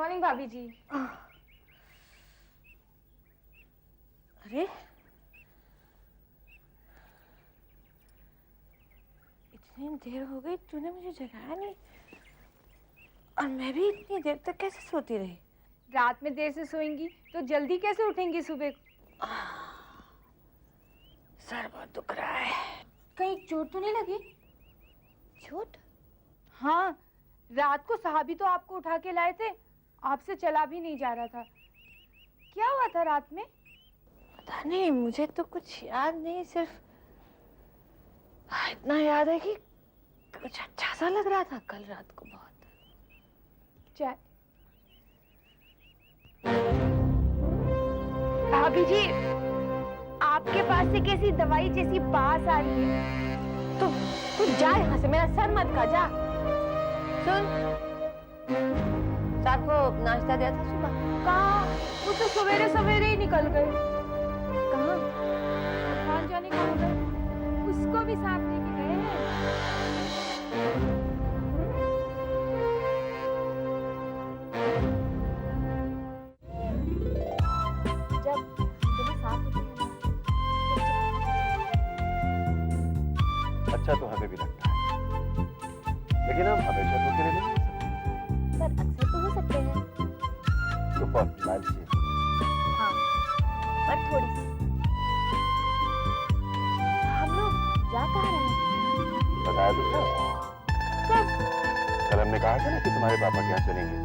Morning भाभी जी। अरे इतनी देर हो गई, तूने मुझे जगाया नहीं और मैं भी इतनी देर तक कैसे सोती रही? रात में देर से सोएंगी तो जल्दी कैसे उठेंगी सुबह? सर बहुत दुख रहा है। कहीं चोट तो नहीं लगी? चोट? हाँ, रात को साहबी तो आपको उठा के लाए थे, आपसे चला भी नहीं जा रहा था। क्या हुआ था रात में? पता नहीं, मुझे तो कुछ याद नहीं, सिर्फ इतना याद है कि कुछ अच्छा सा लग रहा था कल रात को बहुत। चाय। भाभी जी, आपके पास से कैसी दवाई जैसी बास आ रही है। तू जा यहाँ से, मेरा सर मत खा, जा। सुन, साहब को नाश्ता दिया था सुबह? कहाँ? वो तो सवेरे सवेरे ही निकल गए। कहाँ? दुकान जाने कहाँ गए? उसको भी साथ लेके गए हैं। जब तुम्हें साथ होते हैं अच्छा तो हमें भी लगता है, लेकिन हम हमेशा तो अकेले नहीं हो सकते। पर अक्सर तो हो सकते हैं। तो बहुत लालची है। हाँ, पर थोड़ी सी। हम लोग जा कहाँ रहे हैं? बताया तो था। कब? कल हमने कहा था ना कि तुम्हारे पापा के यहाँ चलेंगे।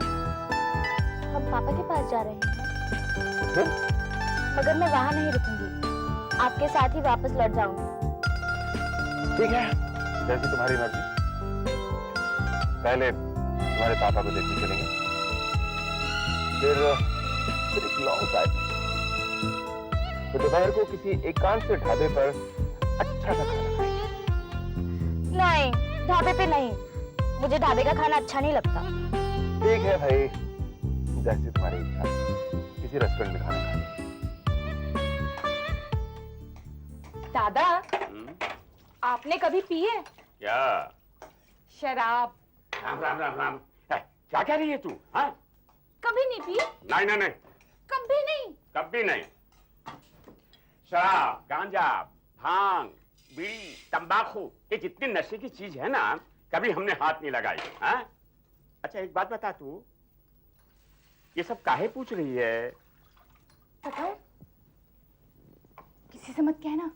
हम पापा के पास जा रहे हैं। फिर? मगर मैं वहाँ नहीं रुकूंगी, आपके साथ ही वापस लौट जाऊंगी। ठीक है, जैसी तुम्हारी मर्जी। पहले तुम्हारे पापा को देखने चलेंगे, फिर एक लॉन्ग ड्राइव, तो दोपहर को किसी एकांत से ढाबे पर अच्छा सा खाना खाएंगे। नहीं, ढाबे पे नहीं, मुझे ढाबे का खाना अच्छा नहीं लगता। ठीक है भाई, जैसी तुम्हारी इच्छा, किसी रेस्टोरेंट में खाना खाएंगे। दादा, आपने कभी पी है? क्या? शराब? राम राम राम राम। क्या कह रही है तू? हाँ? कभी नहीं पी? नहीं नहीं नहीं, कभी नहीं? कभी नहीं। शराब, गांजा, भांग, बीड़ी, तंबाकू, ये जितनी नशे की चीज है ना, कभी हमने हाथ नहीं लगाई। हाँ? अच्छा एक बात बता, तू ये सब काहे पूछ रही है? पता है, किसी से मत कहना।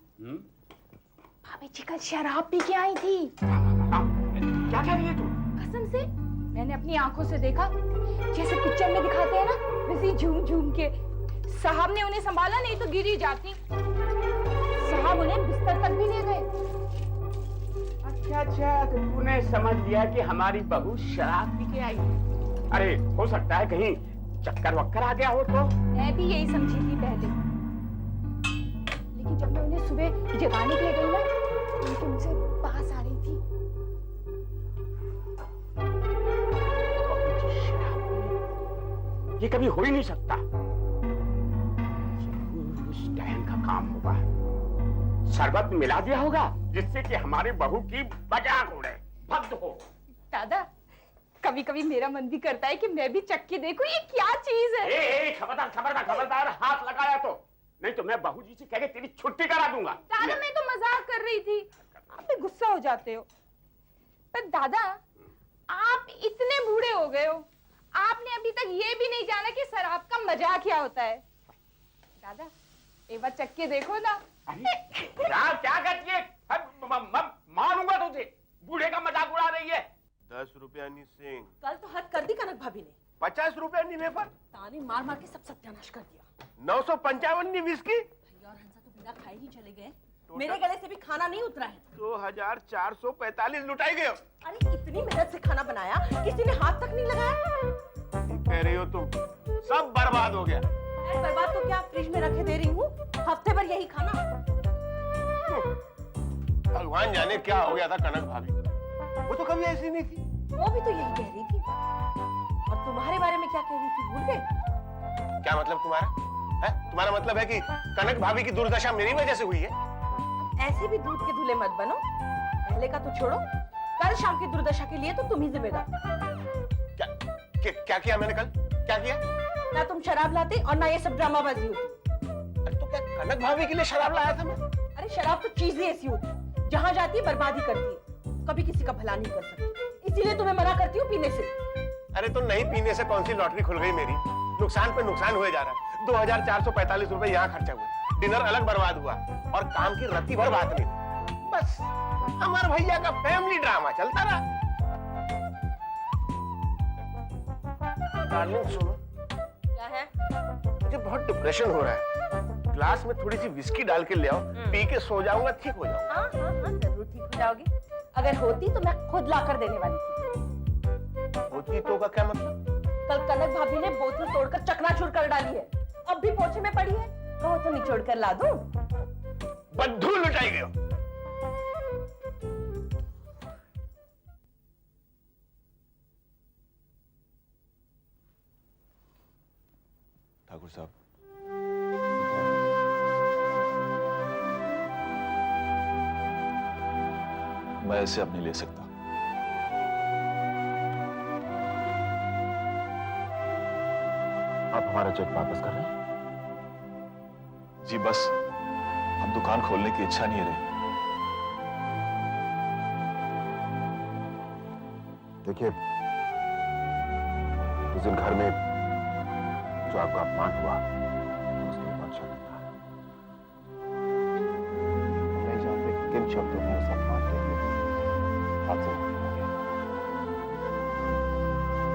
भाभी जी कल शराब पी के आई थी। क्या कह रही है तू? कसम से, मैंने अपनी आंखों से देखा, जैसे पिक्चर में दिखाते हैं ना, वैसे झूम झूम के। साहब ने उन्हें संभाला, नहीं तो गिर ही जाती। साहब उन्हें बिस्तर तक भी ले गए। अच्छा अच्छा, तो तूने समझ लिया कि हमारी बहू शराब पी के आई है। अरे हो सकता है कहीं चक्कर वक्कर आ गया हो तो। मैं भी यही समझी थी पहले, लेकिन जब मैं उन्हें सुबह जगाने के लिए गई ना, उनके मुझसे बास आ रही थी। ये कभी हो ही नहीं सकता। उस डैन का काम होगा, शरबत मिला दिया होगा जिससे कि हमारी बहू की मजाक उड़े, भक्त हो। दादा, कभी कभी मेरा मन भी करता है कि मैं भी चक्की देखूं, ये क्या चीज है। खबरदार खबरदार खबरदार, हाथ लगाया तो नहीं तो मैं बहू जी से कह के तेरी छुट्टी करा दूंगा। दादा मैं तो मजाक कर रही थी, आप भी गुस्सा हो जाते हो। पर दादा, आप इतने बूढ़े हो गए हो, आपने अभी तक ये भी नहीं जाना कि शराब का मजा क्या होता है। दादा एक बार चक्के देखो ना। क्या करती है? मारूंगा तुझे, बूढ़े का मजाक उड़ा रही है। 10 रुपया नहीं सिंह। कल तो हद कर दी कनक भाभी ने। 50 रुपया नहीं वेफर। ताने मार मार के सब सत्यानाश कर दिया। 955 नहीं विस्की। भैया और हंसा तो बिना खाए ही चले गए। मेरे गले से भी खाना नहीं उतरा है। 2445 लुटाई गए। अरे इतनी मेहनत से खाना बनाया, किसी ने हाथ तक नहीं लगाया। ठीक कह रही हो तुम, सब बर्बाद हो गया। बर्बाद तो क्या, फ्रिज में रखे दे रही हूँ, हफ्ते भर यही खाना। भगवान जाने क्या हो गया था कनक भाभी, वो तो कभी ऐसी नहीं थी। वो भी तो यही कह रही थी। और तुम्हारे बारे में क्या कह रही थी, भूल गए? क्या मतलब तुम्हारा है? तुम्हारा मतलब है कि कनक भाभी की दुर्दशा मेरी वजह से हुई है? ऐसे भी दूध के धुले मत बनो। पहले का तो छोड़ो, कल शाम की दुर्दशा के लिए तो तुम ही जिम्मेदार। क्या किया मैंने कल? क्या किया? ना तुम शराब लाते और ना ये सब ड्रामाबाजी होती। अरे तो क्या कनक भाभी के लिए शराब लाया था मैं? अरे शराब तो चीज ही ऐसी होती है, जहाँ जाती है बर्बादी करती है, कभी किसी का भला नहीं कर सकती। इसीलिए तुम्हें मना करती हूँ पीने से। अरे तो नहीं पीने से कौन सी लॉटरी खुल गई मेरी? नुकसान पे नुकसान हुए जा रहा है। 2445 रुपए यहाँ खर्चा हुआ, डिनर अलग बर्बाद हुआ और काम की रत्ती भर बात नहीं हुई। बस अमर भैया का फैमिली ड्रामा चलता रहा। डार्लिंग सुनो, क्या है? मुझे बहुत डिप्रेशन हो रहा है। ग्लास में थोड़ी सी विस्की डाल के ले आओ, पी के सो जाऊंगा, ठीक हो जाऊंगा। हाँ हाँ हाँ, जरूर ठीक हो जाओगी। अगर होती तो मैं खुद लाकर देने वाली थी। होती तो का क्या मतलब? कल कनक भाभी ने बोतल तोड़कर चकनाचूर कर डाली है, अब भी पोछे में पड़ी है। कहो तो निचोड़ कर ला दूं? बद्दू लुटाई गयो। ठाकुर साहब, मैं इसे अब नहीं ले सकता। आप हमारा चेक वापस कर रहे हैं? जी बस हम दुकान खोलने की इच्छा नहीं रही। देखिए, उस दिन घर में जो आपका अपमान हुआ, उसके लिए बहुत शर्मिंदा है। हम नहीं जानते किन शब्दों में उस अपमान के लिए आपसे माफी मांगे।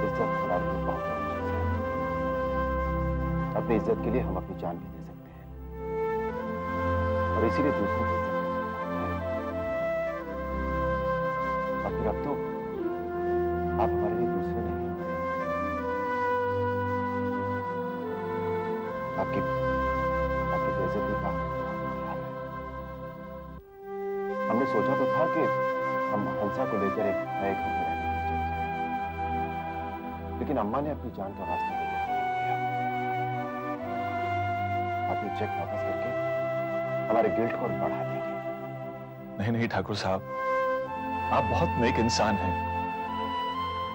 इज्जत हमारे लिए बहुत बड़ी चीज है। अपनी इज्जत के लिए हम अपनी जान भी दे सकते हैं और इसीलिए दूसरों की इज्जत और फिर अब तो आप हमारे लिए दूसरे नहीं हैं। आपकी बेइज्जती का हाल है। हमने सोचा तो था कि हम हंसा को लेकर एक नए घर में रहने की चल जाए, लेकिन अम्मा ने अपनी जान का वास्ता देकर किया। आप ये चेक वापस करके हमारे गिल्ट को और बढ़ा देंगे। नहीं नहीं ठाकुर साहब, आप बहुत नेक इंसान हैं।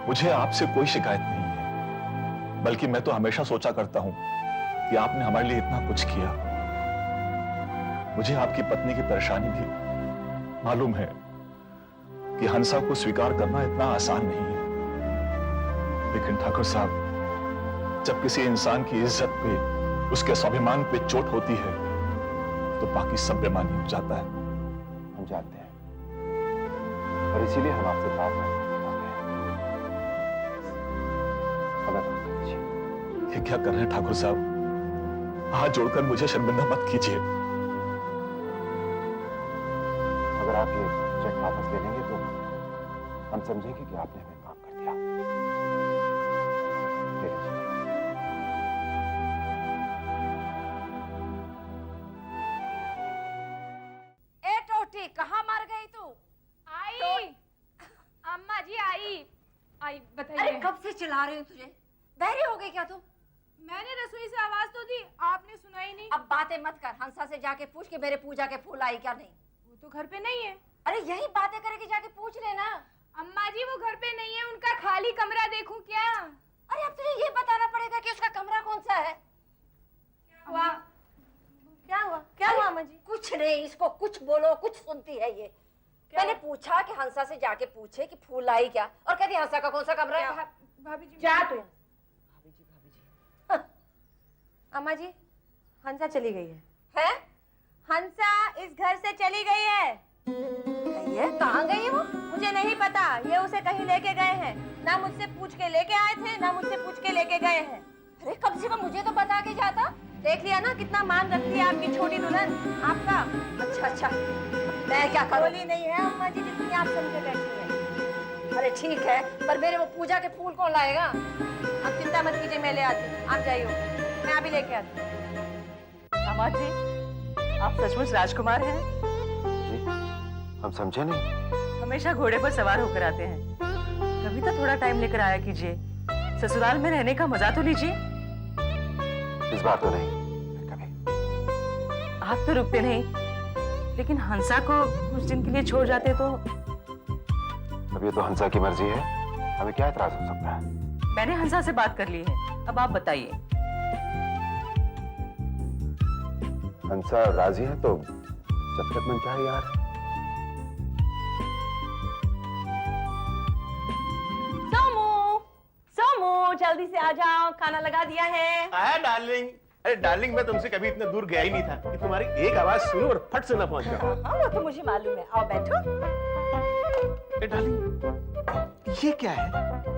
मुझे आपसे कोई शिकायत नहीं है, बल्कि मैं तो हमेशा सोचा करता हूं कि आपने हमारे लिए इतना कुछ किया। मुझे आपकी पत्नी की परेशानी भी मालूम है कि हंसा को स्वीकार करना इतना आसान नहीं है, लेकिन ठाकुर साहब, जब किसी इंसान की इज्जत पे, उसके स्वाभिमान पे चोट होती है तो बाकी सब बेमानी हो जाता है। हम जानते हैं और इसीलिए हम आपसे बात करने हमें बात कीजिए। ये क्या कर रहे हैं ठाकुर साहब? हाथ जोड़कर मुझे शर्मिंदा मत कीजिए। अगर आप ये चेक वापस ले लेंगे तो हम समझेंगे कि आपने हमें माफ कर दिया। ले लीजिए। ए टोटी, कहाँ मर गई तू? आई अम्मा जी, आई अरे बताइए। कब से चिल्ला रही हूँ तुझे? बहरी हो गई क्या तू? मैंने रसोई से आवाज तो दी, आपने सुना ही नहीं। अब बातें मत कर, हंसा से जाके पूछ के मेरे पूजा के फूल आई क्या नहीं। वो तो घर पे नहीं है। अरे यही बातें करेगी, जाके पूछ लेना। अम्मा जी वो घर पे नहीं है, उनका खाली कमरा देखूं क्या? अरे अब तुझे ये बताना पड़ेगा कि उसका कमरा कौन सा है। हुआ क्या हुआ? क्या हुआ अम्मा जी? कुछ नहीं, इसको कुछ बोलो, कुछ सुनती है ये। मैंने पूछा कि हंसा से जाके पूछे कि फूल आई क्या, और कहती हंसा का कौन सा कमरा है। भाभी जी जा तू। अम्मा जी, हंसा चली गई है। है? हंसा इस घर से चली गई है। गई है? कहाँ गई है वो? मुझे नहीं पता, ये उसे कहीं लेके गए हैं। ना मुझसे पूछ के लेके आए थे, ना मुझसे पूछ के लेके गए हैं। अरे कम से कम मुझे तो बता के जाता। देख लिया ना कितना मान रखती है आपकी छोटी दुल्हन आपका। अच्छा अच्छा, मैं क्या करूं? बोली नहीं है अम्मा जी जितनी आप समझे बैठी है। अरे ठीक है, पर मेरे वो पूजा के फूल कौन लाएगा? आप चिंता मत कीजिए, मैं ले आती हूँ। आप जाइए, मैं अभी लेके आती हूँ। दामाद जी, आप सचमुच राजकुमार हैं? जी, हम समझे नहीं। हमेशा घोड़े पर सवार होकर आते हैं, कभी तो थोड़ा टाइम लेकर आया कीजिए। ससुराल में रहने का मजा तो लीजिए। इस बार तो नहीं, फिर कभी। आप तो रुकते नहीं, लेकिन हंसा को कुछ दिन के लिए छोड़ जाते तो। अब ये तो हंसा की मर्जी है, हमें क्या एतराज हो सकता है? मैंने हंसा से बात कर ली है, अब आप बताइए। हंसा राजी है तो जब तक मन चाहे यहाँ रहे। सोमू, सोमू, जल्दी से आ जाओ, खाना लगा दिया है। आया डार्लिंग। अरे डार्लिंग, मैं तुमसे कभी इतना दूर गया ही नहीं था कि तुम्हारी एक आवाज सुनूं और फट से ना पहुंच जाऊं। हाँ, वो तो मुझे मालूम है। आओ बैठो। अरे डार्लिंग, ये क्या है?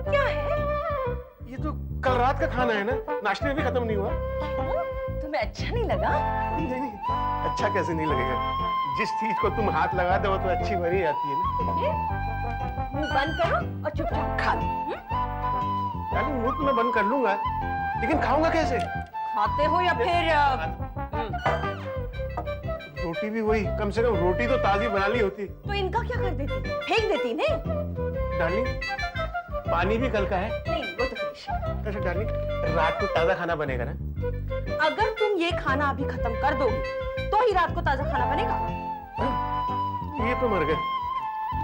क्या है? ये तो कल रात का खाना है ना, नाश्ते में भी खत्म नहीं हुआ। क्यों? तुम्हें अच्छा नहीं लगा? नहीं नहीं, अच्छा कैसे नहीं लगेगा? जिस चीज को तुम हाथ लगाते हो तो अच्छी बनी जाती है ना। मुंह बंद करो और चुपचाप खा लो। डार्लिंग, मुंह तो मैं बंद कर लूंगा, लेकिन खाऊंगा कैसे? खाते हो या फिर रोटी भी वही, कम से कम रोटी तो ताजी बना ली होती। तो इनका क्या कर देती? फेंक देती ने? डार्लिंग, पानी भी कल का है। नहीं, वो तो फिनिश है। अच्छा डार्लिंग, रात को ताजा खाना बनेगा ना? अगर तुम ये खाना अभी खत्म कर दोगे तो ही रात को ताजा खाना बनेगा। ये तो मर गए।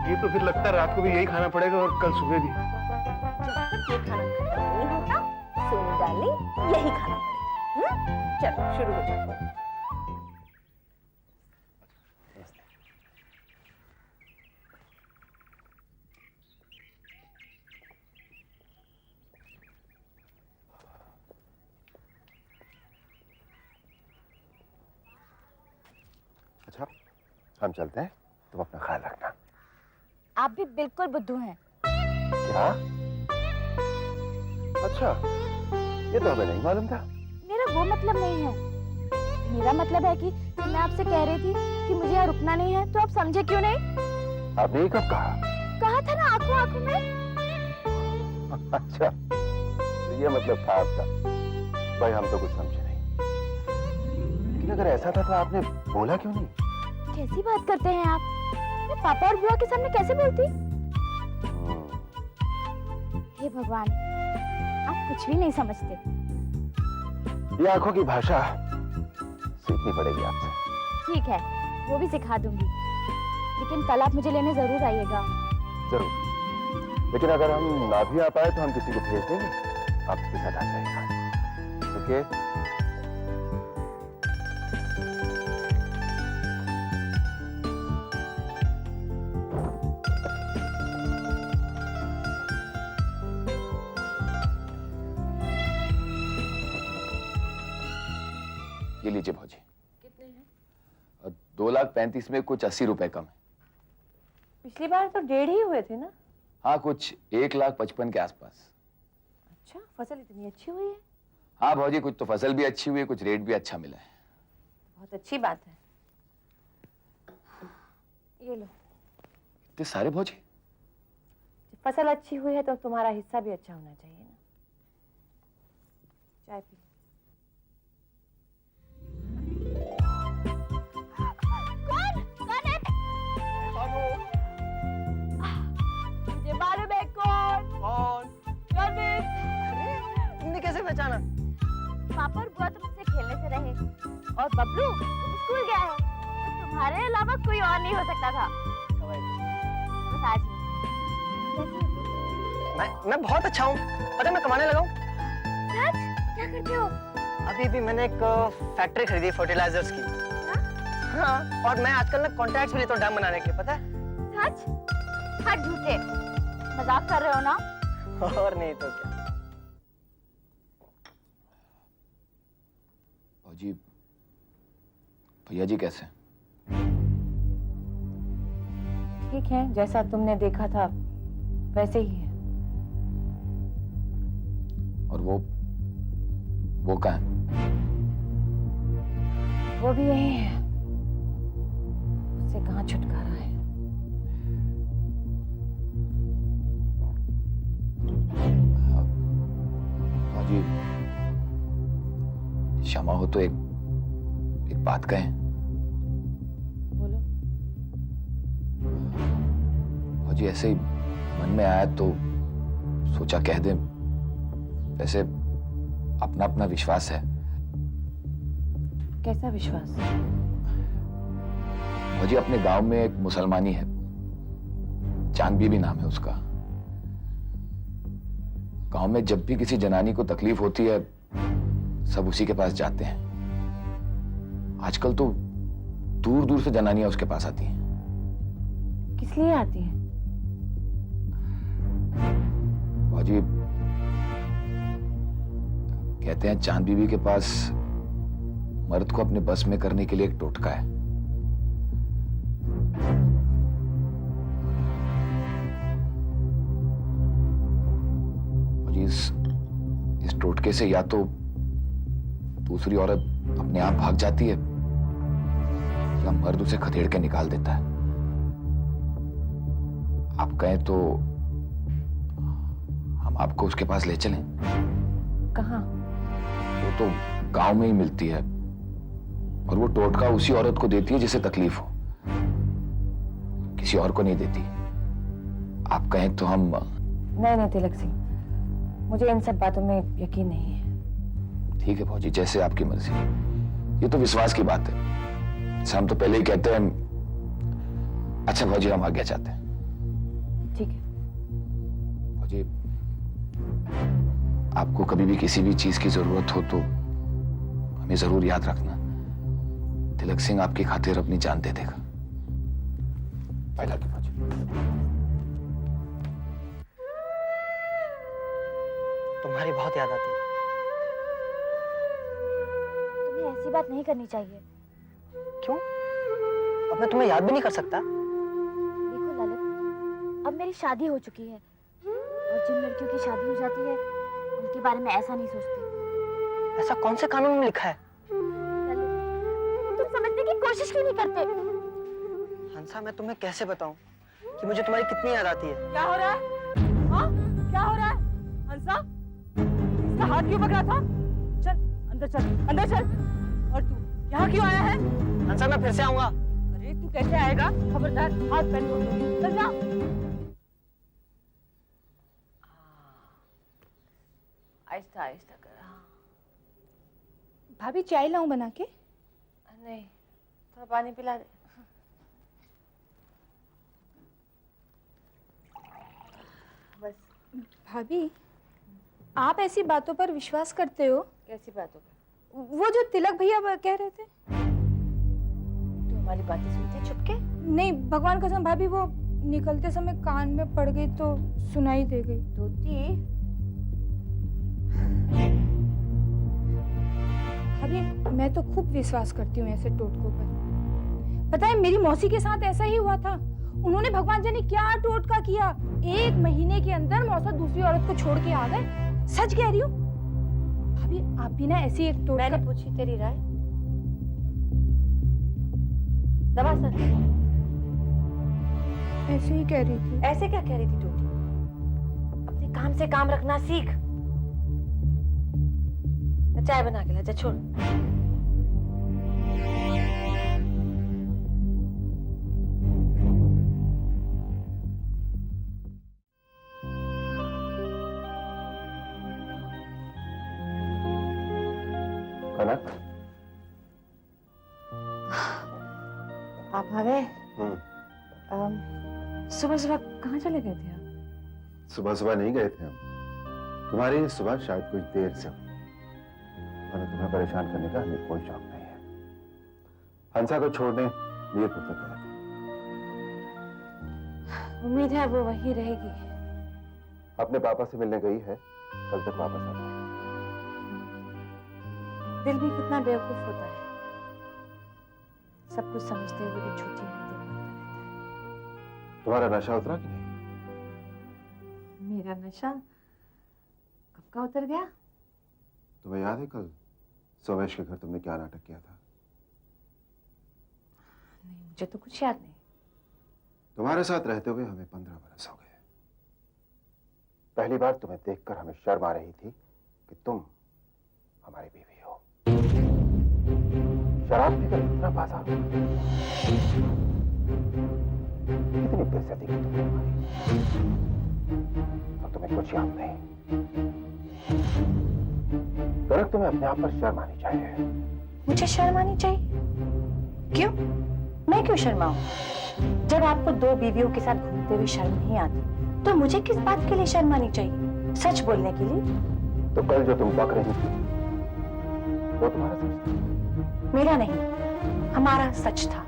ये तो फिर लगता है रात को भी यही खाना पड़ेगा और कल सुबह भी। जब तक ये खाना खत्म नहीं होता, सोनू डार्लिंग, यही खाना पड़ेगा। चलो शुरू हो जाओ। अच्छा, हम चलते हैं, तुम अपना ख्याल रखना। आप भी बिल्कुल बुद्धू हैं। क्या? अच्छा, ये तो हमें नहीं मालूम था। मेरा वो मतलब नहीं है। मेरा मतलब है कि मैं आपसे कह रही थी कि मुझे यहाँ रुकना नहीं है, तो आप समझे क्यों नहीं? आपने ये कब कहा? कहा था ना, आंखों आंखों में। अच्छा, तो ये मतलब था आपका। भाई हम तो कुछ समझे नहीं। लेकिन अगर ऐसा था तो आपने बोला क्यों नहीं? कैसी बात करते हैं आप? मैं पापा और बुआ के सामने कैसे बोलती? हे भगवान, आप कुछ भी नहीं समझते। ये आंखों की भाषा सीखनी पड़ेगी आपसे। ठीक है, वो भी सिखा दूंगी। लेकिन कल आप मुझे लेने जरूर आइएगा। जरूर। लेकिन अगर हम ना भी आ पाए तो हम किसी को भेज देंगे, आपके साथ आ जाएगा। ओके? ये लीजिए भौजी। कितने हैं? 2,35,000 में कुछ 80 रुपए कम है। पिछली बार तो 1.5 ही हुए थे ना? हाँ, कुछ 1,55,000 के आसपास। अच्छा, फसल इतनी अच्छी हुई है। हाँ भौजी, कुछ तो फसल भी अच्छी हुई है, कुछ रेट भी अच्छा मिला है। बहुत अच्छी बात है। ये लो। इतने सारे भौजी? जब फसल अच्छी हुई है तो तुम्हारा हिस्सा भी अच्छा होना चाहिए ना। चाय पी। मुझे मालूम है कौन। तुमने कैसे पहचाना? पापा और बुआ तो मुझसे खेलने से रहे, और बबलू तुम स्कूल गया है, तो तुम्हारे अलावा कोई और नहीं हो सकता था। बस आज ही। कैसी हो तुम? मैं बहुत अच्छा हूँ। पता है मैं कमाने लगा हूँ। सच? क्या करते हो? अभी भी मैंने एक फैक्ट्री खरीदी फर्टिलाइजर्स की। हाँ, और मैं आजकल ना कॉन्ट्रैक्ट्स भी लेता हूँ डैम बनाने के लिए, पता है? सच? हाँ, झूठे। मजाक कर रहे हो ना? और नहीं तो क्या। भौजी, भैया जी कैसे? ठीक है, जैसा तुमने देखा था वैसे ही है। और वो कहाँ है? वो भी यही है। उससे कहाँ छुटकारा है? भौजी, क्षमा हो तो एक बात कहें? बोलो। भौजी, ऐसे ही मन में आया तो सोचा कह दें। वैसे अपना अपना विश्वास है। कैसा विश्वास? भौजी, अपने गांव में एक मुसलमानी है, चांद बीबी नाम है उसका। गांव में जब भी किसी जनानी को तकलीफ होती है सब उसी के पास जाते हैं। आजकल तो दूर दूर से जनानियां उसके पास आती हैं। किस लिए आती है? बाजी कहते हैं चांद बीबी के पास मर्द को अपने बस में करने के लिए एक टोटका है। बाजी इस टोटके से या तो दूसरी औरत अपने आप भाग जाती है या मर्द उसे खदेड़ के निकाल देता है। आप कहें तो हम आपको उसके पास ले चलें। कहाँ? वो तो गांव में ही मिलती है और वो टोटका उसी औरत को देती है जिसे तकलीफ हो, किसी और को नहीं देती। आप कहें तो हम नहीं तिलक सिंह, मुझे इन सब बातों में यकीन नहीं है। ठीक है फौजी, जैसे आपकी मर्जी। ये तो विश्वास की बात है। जैसे हम तो पहले ही कहते हैं। अच्छा फौजी, हम आगे चाहते हैं। ठीक है। फौजी, आपको कभी भी किसी भी चीज की जरूरत हो तो हमें जरूर याद रखना। तिलक सिंह आपकी खातिर अपनी जान दे देगा। पहला की फौजी। तुम्हारी बहुत याद आती है। तुम्हें ऐसी बात नहीं करनी चाहिए। क्यों? अब मैं तुम्हें याद भी नहीं कर सकता? देखो ललित, अब मेरी शादी हो चुकी है और जिन लड़कियों की शादी हो जाती है उनके बारे में ऐसा नहीं सोचते। ऐसा कौन से कानून में लिखा है? ललित, तुम समझने की कोशिश क्यों नहीं करते? हंसा, मैं तुम्हें कैसे बताऊं कि मुझे तुम्हारी कितनी याद आती है? क्या हो रहा है? हाँ? क्या हो रहा है? हंसा, इसका हाथ क्यों पकड़ा था? चल अंदर चल, अंदर चल। और तू यहाँ क्यों आया है? हंसा, मैं फिर से आऊंगा। अरे तू कैसे आएगा? खबरदार, हाथ पैर तोड़ दूंगी। चल जा। आहिस्ता आहिस्ता कर। हाँ। भाभी चाय लाऊं बना के? नहीं, थोड़ा पानी पिला दे। बस। भाभी, आप ऐसी बातों पर विश्वास करते हो? कैसी बातों पर? वो जो तिलक भैया कह रहे थे। तू हमारी बातें सुनती चुपके? नहीं, भगवान कसम भाभी, वो निकलते समय कान में पड़ गई तो सुनाई दे गई। तोती, भाभी मैं तो खूब विश्वास करती हूँ ऐसे टोटकों पर। पता है मेरी मौसी के साथ ऐसा ही हुआ था। उन्होंने भगवान जाने क्या टोटका किया, 1 महीने के अंदर मौसा दूसरी औरत को छोड़ के आ गए। सच कह रही हूँ भाभी, आप भी ना ऐसी एक टोटका। मैंने पूछी तेरी राय। दबा सर। ऐसे ही कह रही थी। ऐसे क्या कह रही थी टोटी? अपने काम से काम रखना सीख। चाय बना के ला, जा छोड़। कनक, आप आ गए? सुबह सुबह कहाँ चले गए थे आप? सुबह सुबह नहीं गए थे हम। तुम्हारी सुबह शायद कुछ देर से हुई, और तुम्हें परेशान करने का हमें कोई शौक नहीं है। हंसा को छोड़ने मीरपुर तक गए थे। उम्मीद है वो वहीं रहेगी। अपने पापा से मिलने गई है, कल तक वापस आ जाएगी। दिल भी कितना बेवकूफ होता है, सब कुछ समझते हुए भी झूठी उम्मीदें करता रहता है। तुम्हारा नशा उतरा कि नहीं? मेरा नशा कब का उतर गया? तुम्हें याद है कल सोमेश के घर तुमने क्या नाटक किया था? नहीं, मुझे तो कुछ याद नहीं। तुम्हारे साथ रहते हुए हमें 15 बरस हो गए। पहली बार तुम्हें देखकर हमें शर्म आ रही थी कि तुम हमारी बीवी हो। शराब पीकर इतना बाजार हो, कितनी बेइज्जती की तुमने हमारी, और तुम्हें कुछ याद नहीं। कनक, तुम्हें अपने आप पर शर्म आनी चाहिए। मुझे शर्म आनी चाहिए? क्यों? मैं क्यों शर्माऊं? जब आपको 2 बीवियों के साथ घूमते हुए शर्म नहीं आती, तो मुझे किस बात के लिए शर्म आनी चाहिए? सच बोलने के लिए। तो कल जो तुम बक रही थी वो तुम्हारा सच था? मेरा नहीं, हमारा सच था।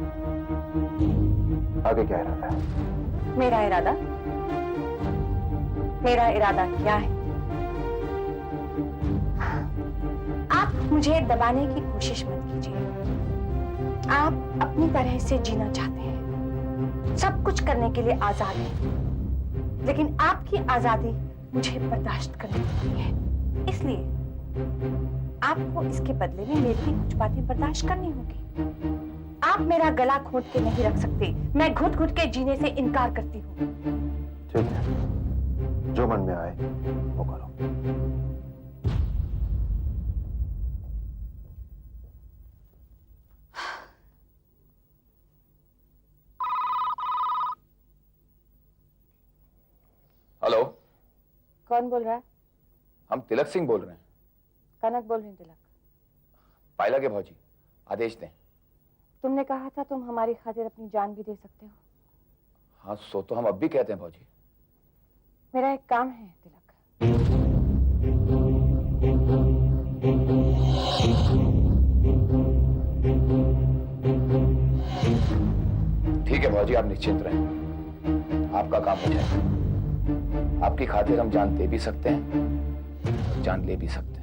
आगे क्या इरादा है? मेरा इरादा क्या है? आप मुझे दबाने की कोशिश मत कीजिए। आप अपनी तरह से जीना चाहते हैं, सब कुछ करने के लिए आजाद हैं, लेकिन आपकी आजादी मुझे बर्दाश्त करनी पड़ती है। इसलिए आपको इसके बदले में मेरी भी कुछ बातें बर्दाश्त करनी होगी। आप मेरा गला घोंट के नहीं रख सकते। मैं घुट घुट के जीने से इनकार करती हूँ। ठीक है, जो मन में आए वो करो। हेलो, कौन बोल रहा है? हम तिलक सिंह बोल रहे हैं। कनक बोल रही हूँ। तिलक, पायला के भौजी, आदेश दें। तुमने कहा था तुम हमारी खातिर अपनी जान भी दे सकते हो। हाँ, सो तो हम अब भी कहते हैं भौजी। मेरा एक काम है तिलक। ठीक है भौजी, आप निश्चिंत रहें, आपका काम हो जाएगा। आपकी खातिर हम जान दे भी सकते हैं, जान ले भी सकते हैं।